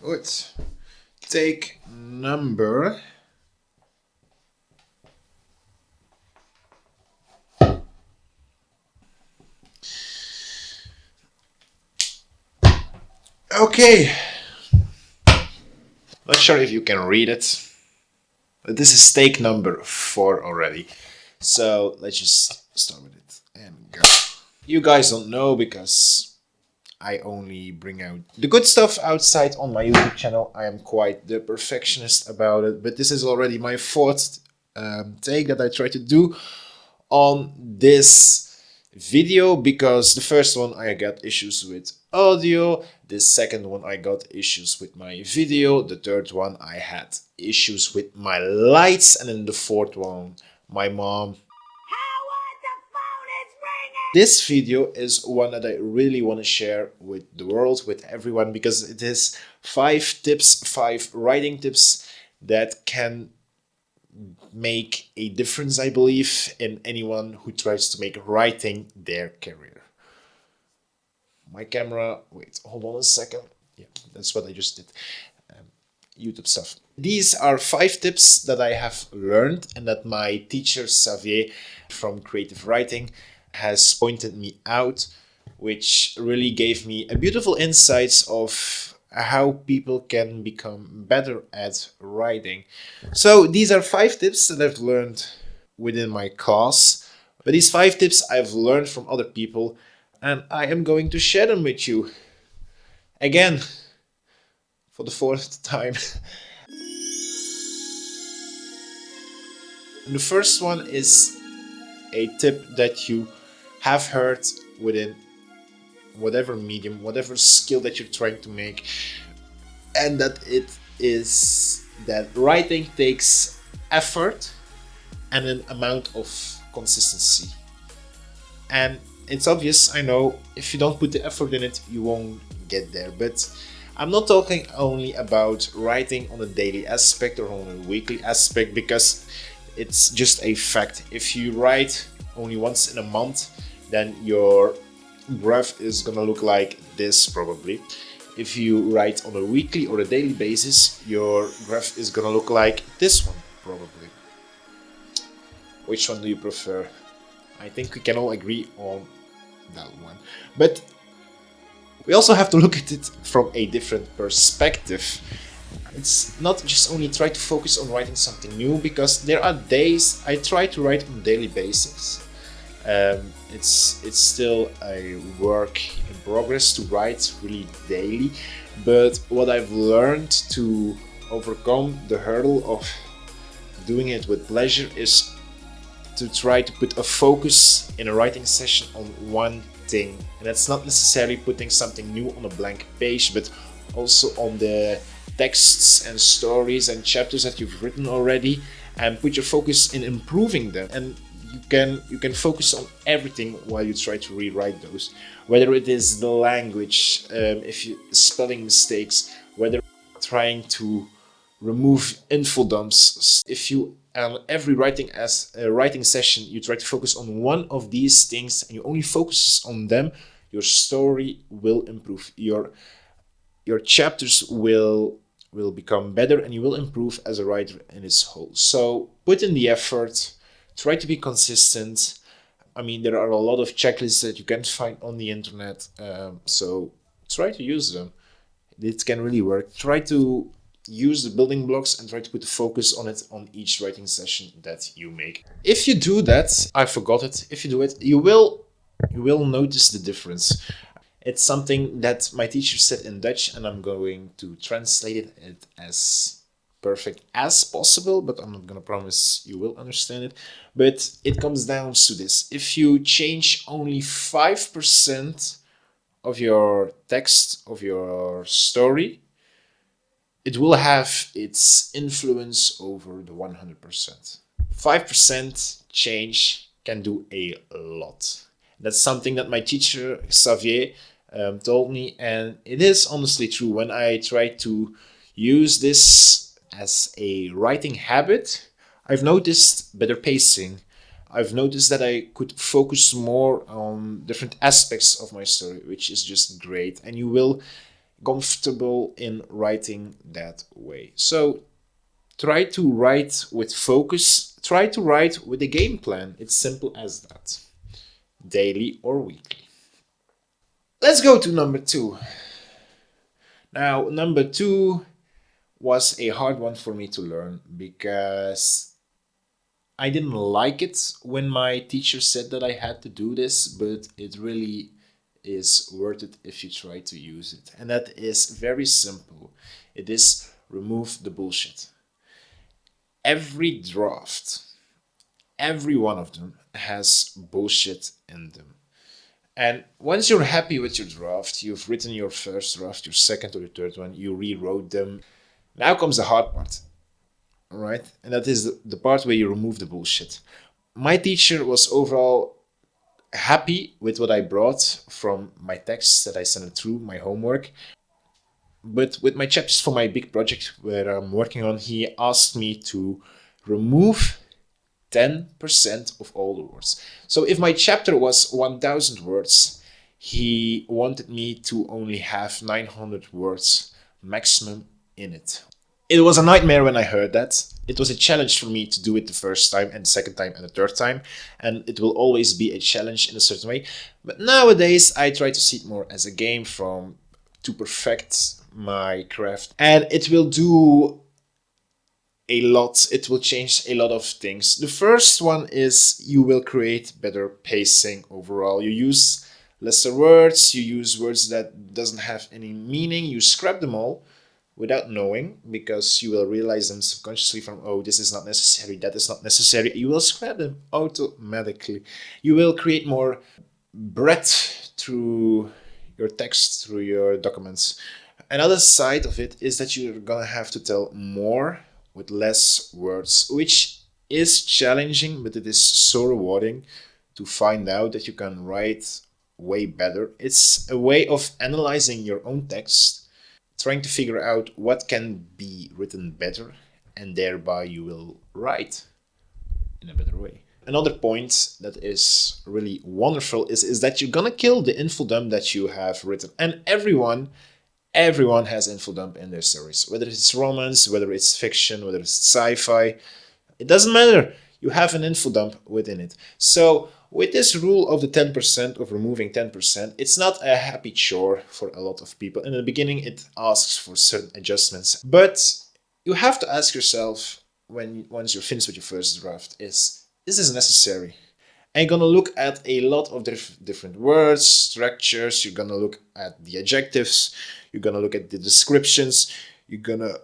Good. Take number. Okay. Not sure if you can read it, but this is take number 4 already. So let's just start with it and go. You guys don't know because I only bring out the good stuff outside on my YouTube channel. I am quite the perfectionist about it, but this is already my fourth take that I try to do on this video, because the first one I got issues with audio, the second one I got issues with my video, the third one I had issues with my lights, and then the fourth one, my mom. This video is one that I really want to share with the world, with everyone, because it is 5 tips, 5 writing tips that can make a difference, I believe, in anyone who tries to make writing their career. My camera, wait, hold on a second. Yeah, that's what I just did. YouTube stuff. These are 5 tips that I have learned and that my teacher Xavier from creative writing has pointed me out, which really gave me a beautiful insights of how people can become better at writing. So these are 5 tips that I've learned within my class, but these 5 tips I've learned from other people, and I am going to share them with you again for the 4th time. The first one is a tip that you have heard within whatever medium, whatever skill that you're trying to make, and that it is that writing takes effort and an amount of consistency. And it's obvious, I know, if you don't put the effort in it, you won't get there. But I'm not talking only about writing on a daily aspect or on a weekly aspect, because it's just a fact. If you write only once in a month, then your graph is gonna look like this probably. If you write on a weekly or a daily basis, your graph is gonna look like this one probably. Which one do you prefer? I think we can all agree on that one. But we also have to look at it from a different perspective. It's not just only try to focus on writing something new, because there are days I try to write on a daily basis. It's still a work in progress to write really daily, but what I've learned to overcome the hurdle of doing it with pleasure is to try to put a focus in a writing session on one thing. And that's not necessarily putting something new on a blank page, but also on the texts and stories and chapters that you've written already, and put your focus in improving them. And you can focus on everything while you try to rewrite those, whether it is the language, if you spelling mistakes, whether trying to remove info dumps. If you every writing session you try to focus on one of these things and you only focus on them, your story will improve, your chapters will become better, and you will improve as a writer in its whole. So put in the effort, try to be consistent. I mean, there are a lot of checklists that you can find on the internet, so try to use them. It can really work. Try to use the building blocks and try to put the focus on it on each writing session that you make. If you do that, I forgot it, if you do it, you will notice the difference. It's something that my teacher said in Dutch, and I'm going to translate it as perfect as possible, but I'm not going to promise you will understand it. But it comes down to this: if you change only 5% of your text, of your story, it will have its influence over the 100%. 5% change can do a lot. That's something that my teacher Xavier told me, and it is honestly true. When I try to use this as a writing habit, I've noticed better pacing. I've noticed that I could focus more on different aspects of my story, which is just great. And you will comfortable in writing that way. So try to write with focus, try to write with a game plan. It's simple as that, daily or weekly. Let's go to number two. Now, number two was a hard one for me to learn because I didn't like it when my teacher said that I had to do this, but it really is worth it if you try to use it. And that is very simple. It is remove the bullshit. Every draft, every one of them has bullshit in them. And once you're happy with your draft, you've written your first draft, your second or your third one, you rewrote them. Now comes the hard part, all right? And that is the part where you remove the bullshit. My teacher was overall happy with what I brought from my texts that I sent through, my homework. But with my chapters for my big project where I'm working on, he asked me to remove 10% of all the words. So if my chapter was 1000 words, he wanted me to only have 900 words maximum in it. It was a nightmare when I heard that. It was a challenge for me to do it the first time and the second time and the third time, and it will always be a challenge in a certain way. But nowadays I try to see it more as a game from to perfect my craft, and it will do a lot. It will change a lot of things. The first one is you will create better pacing overall. You use lesser words, you use words that doesn't have any meaning, you scrap them all without knowing, because you will realize them subconsciously from, oh, this is not necessary, that is not necessary. You will scrap them automatically. You will create more breadth through your text, through your documents. Another side of it is that you're gonna have to tell more with less words, which is challenging, but it is so rewarding to find out that you can write way better. It's a way of analyzing your own text, trying to figure out what can be written better, and thereby you will write in a better way. Another point that is really wonderful is that you're gonna kill the info dump that you have written. And everyone has info dump in their stories, whether it's romance, whether it's fiction, whether it's sci-fi. It doesn't matter. You have an info dump within it. So with this rule of the 10%, of removing 10%, it's not a happy chore for a lot of people. In the beginning, it asks for certain adjustments, but you have to ask yourself once you're finished with your first draft, is this necessary? And you're gonna look at a lot of different words, structures. You're gonna look at the adjectives. You're gonna look at the descriptions. You're gonna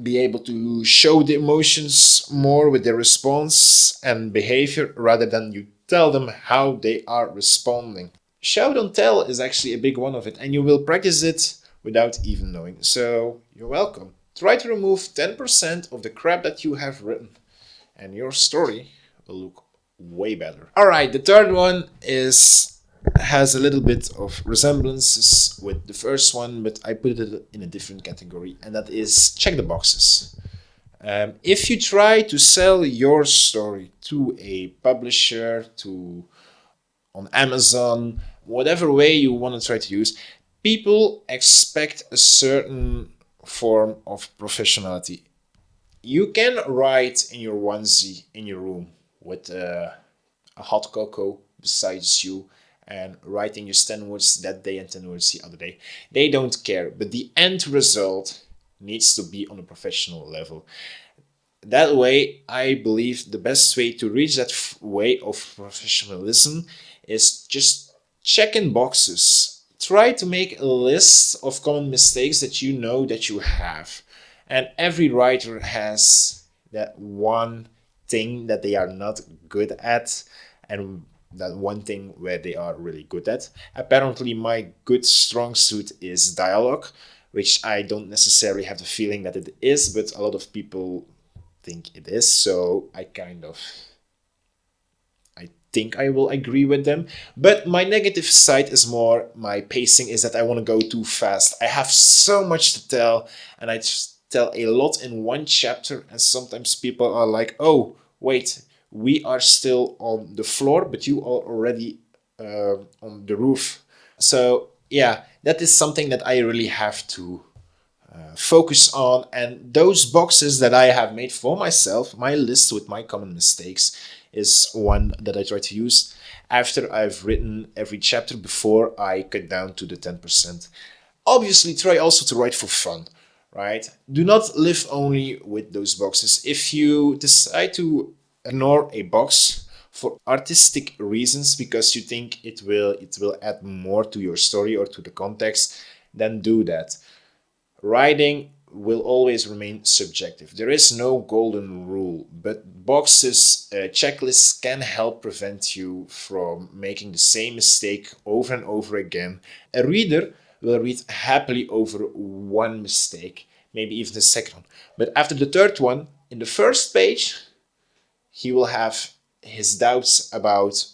be able to show the emotions more with their response and behavior rather than you tell them how they are responding. Show don't tell is actually a big one of it, and you will practice it without even knowing. So you're welcome. Try to remove 10% of the crap that you have written, and your story will look way better. All right, the third one has a little bit of resemblances with the first one, but I put it in a different category, and that is check the boxes. If you try to sell your story to a publisher, on Amazon, whatever way you want to try to use, people expect a certain form of professionality. You can write in your onesie in your room with a hot cocoa besides you and writing your 10 words that day and 10 words the other day. They don't care, but the end result needs to be on a professional level. That way, I believe the best way to reach that way of professionalism is just checking boxes. Try to make a list of common mistakes that you know that you have. And every writer has that one thing that they are not good at, and that one thing where they are really good at. Apparently, my good strong suit is dialogue, which I don't necessarily have the feeling that it is, but a lot of people think it is. So I think I will agree with them. But my negative side is more my pacing, is that I want to go too fast. I have so much to tell, and I just tell a lot in one chapter, and sometimes people are like, oh, wait, we are still on the floor, but you are already on the roof. So yeah, That is something that I really have to focus on. And those boxes that I have made for myself, my list with my common mistakes, is one that I try to use after I've written every chapter before I cut down to the 10%. Obviously, try also to write for fun, right? Do not live only with those boxes. If you decide to ignore a box for artistic reasons because you think it will add more to your story or to the context, then do that. Writing will always remain subjective. There is no golden rule, but boxes, checklists can help prevent you from making the same mistake over and over again. A reader will read happily over one mistake, maybe even the second one. But after the third one, in the first page, he will have his doubts about,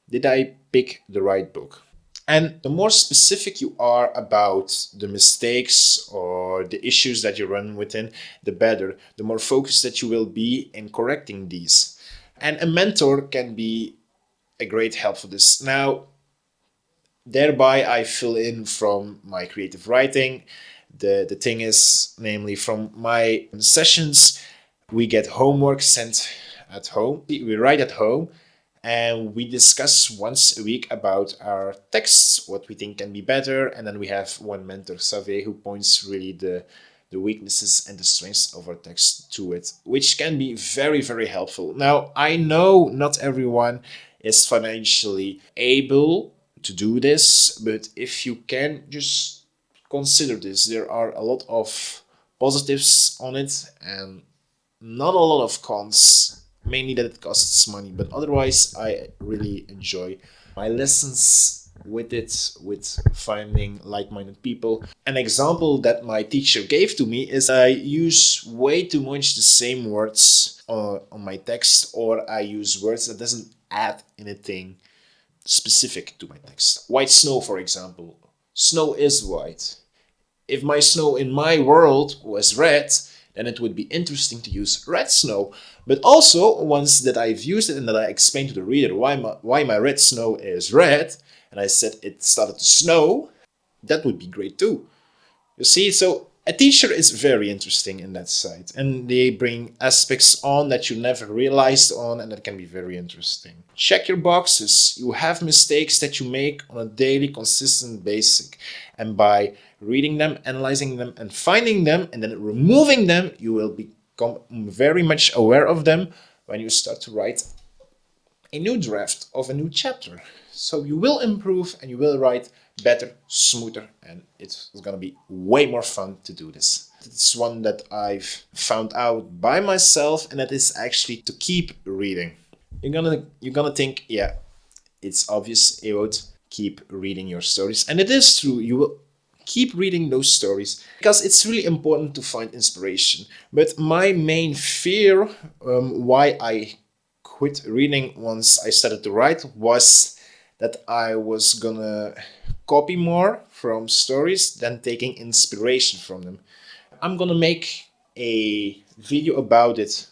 did I pick the right book? And the more specific you are about the mistakes or the issues that you run within, the better. The more focused that you will be in correcting these. And a mentor can be a great help for this. Now, thereby I fill in from my creative writing. The thing is, namely, from my sessions, we get homework sent at home. We write at home and we discuss once a week about our texts, what we think can be better, and then we have one mentor, Xavier, who points really the weaknesses and the strengths of our text to it, which can be very, very helpful. Now, I know not everyone is financially able to do this, but if you can just consider this, there are a lot of positives on it and not a lot of cons, mainly that it costs money, but otherwise I really enjoy my lessons with it, with finding like-minded people. An example that my teacher gave to me is I use way too much the same words on my text, or I use words that doesn't add anything specific to my text. White snow, for example. Snow is white. If my snow in my world was red, then it would be interesting to use red snow. But also, once that I've used it and that I explained to the reader why my red snow is red, and I said it started to snow, that would be great too. You see, so a teacher is very interesting in that side, and they bring aspects on that you never realized on, and that can be very interesting. Check your boxes. You have mistakes that you make on a daily, consistent basis, and by reading them, analyzing them, and finding them, and then removing them, you will become very much aware of them when you start to write a new draft of a new chapter. So you will improve and you will write better, smoother, and it's going to be way more fun to do this. It's one that I've found out by myself, and that is actually to keep reading. You're gonna think, yeah, it's obvious, Ewout, keep reading your stories. And it is true, you will keep reading those stories because it's really important to find inspiration. But my main fear, why I quit reading once I started to write, was that I was gonna copy more from stories than taking inspiration from them. I'm gonna make a video about it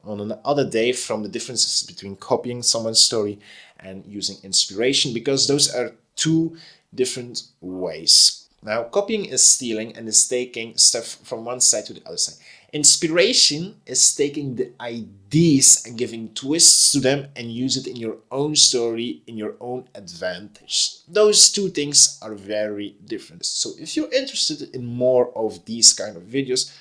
on another day, from the differences between copying someone's story and using inspiration, because those are two different ways. Now, copying is stealing and is taking stuff from one side to the other side. Inspiration is taking the ideas and giving twists to them and use it in your own story, in your own advantage. Those two things are very different. So if you're interested in more of these kind of videos,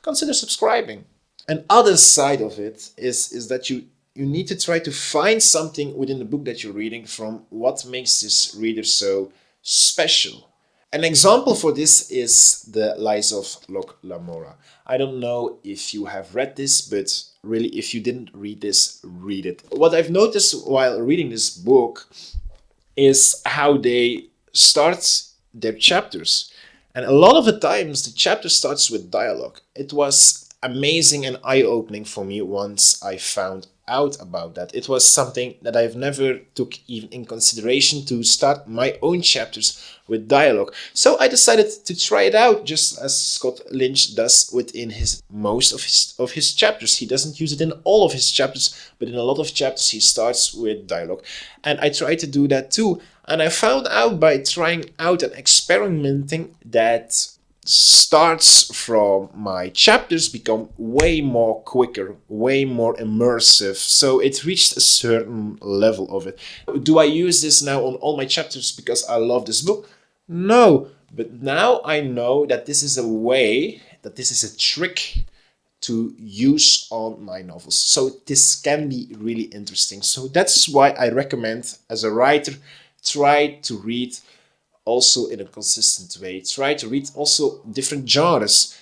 consider subscribing. An other side of it is that you need to try to find something within the book that you're reading from what makes this reader so special. An example for this is The Lies of Locke Lamora. I don't know if you have read this, but really, if you didn't read this, read it. What I've noticed while reading this book is how they start their chapters. And a lot of the times, the chapter starts with dialogue. It was amazing and eye-opening for me once I found out about that. It was something that I've never took even in consideration, to start my own chapters with dialogue. So I decided to try it out, just as Scott Lynch does within most of his chapters. He doesn't use it in all of his chapters, but in a lot of chapters he starts with dialogue. And I try to do that too. And I found out by trying out and experimenting that starts from my chapters become way more quicker, way more immersive. So it reached a certain level of it. Do I use this now on all my chapters because I love this book? No, but now I know that this is a way, that this is a trick to use on my novels. So this can be really interesting. So that's why I recommend, as a writer, try to read also in a consistent way. Try to read also different genres.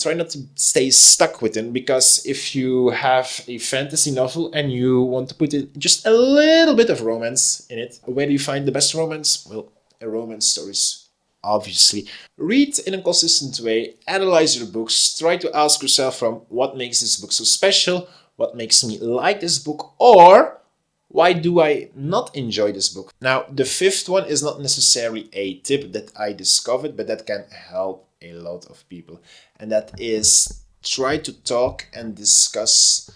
Try not to stay stuck with it, because if you have a fantasy novel and you want to put in just a little bit of romance in it, where do you find the best romance? Well, a romance stories, obviously. Read in a consistent way, analyze your books, try to ask yourself from what makes this book so special, what makes me like this book, or why do I not enjoy this book? Now, the fifth one is not necessarily a tip that I discovered, but that can help a lot of people. And that is, try to talk and discuss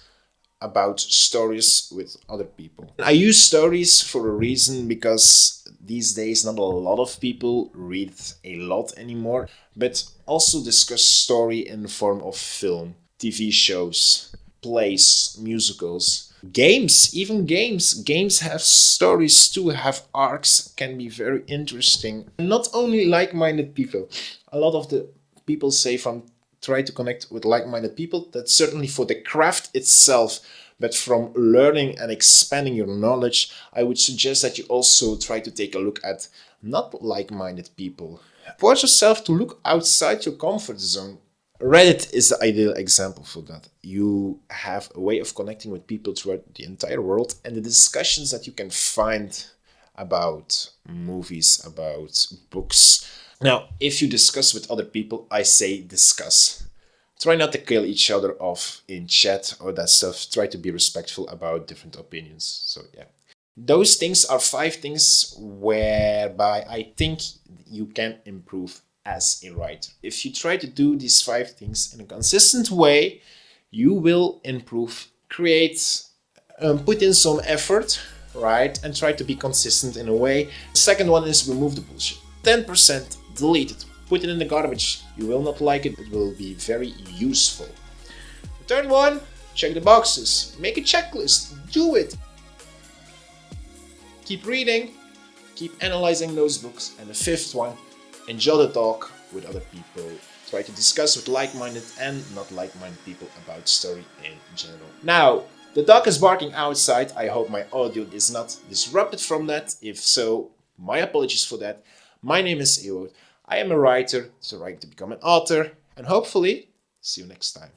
about stories with other people. I use stories for a reason, because these days not a lot of people read a lot anymore, but also discuss story in the form of film, TV shows, plays, musicals, games, even games. Games have stories too, have arcs, can be very interesting. Not only like-minded people. A lot of the people say from try to connect with like-minded people. That's certainly for the craft itself. But from learning and expanding your knowledge, I would suggest that you also try to take a look at not like-minded people. Force yourself to look outside your comfort zone. Reddit is the ideal example for that. You have a way of connecting with people throughout the entire world, and the discussions that you can find about movies, about books. Now, if you discuss with other people, I say discuss. Try not to kill each other off in chat or that stuff. Try to be respectful about different opinions. So, yeah. Those things are 5 things whereby I think you can improve as a writer. If you try to do these 5 things in a consistent way, you will improve, create, put in some effort, right? And try to be consistent in a way. The second one is remove the bullshit. 10% delete it. Put it in the garbage. You will not like it. It will be very useful. The third one, check the boxes. Make a checklist. Do it. Keep reading. Keep analyzing those books. And the fifth one, enjoy the talk with other people. Try to discuss with like-minded and not like-minded people about story in general. Now, the dog is barking outside. I hope my audio is not disrupted from that. If so, my apologies for that. My name is Ewout. I am a writer, trying to become an author, and hopefully, see you next time.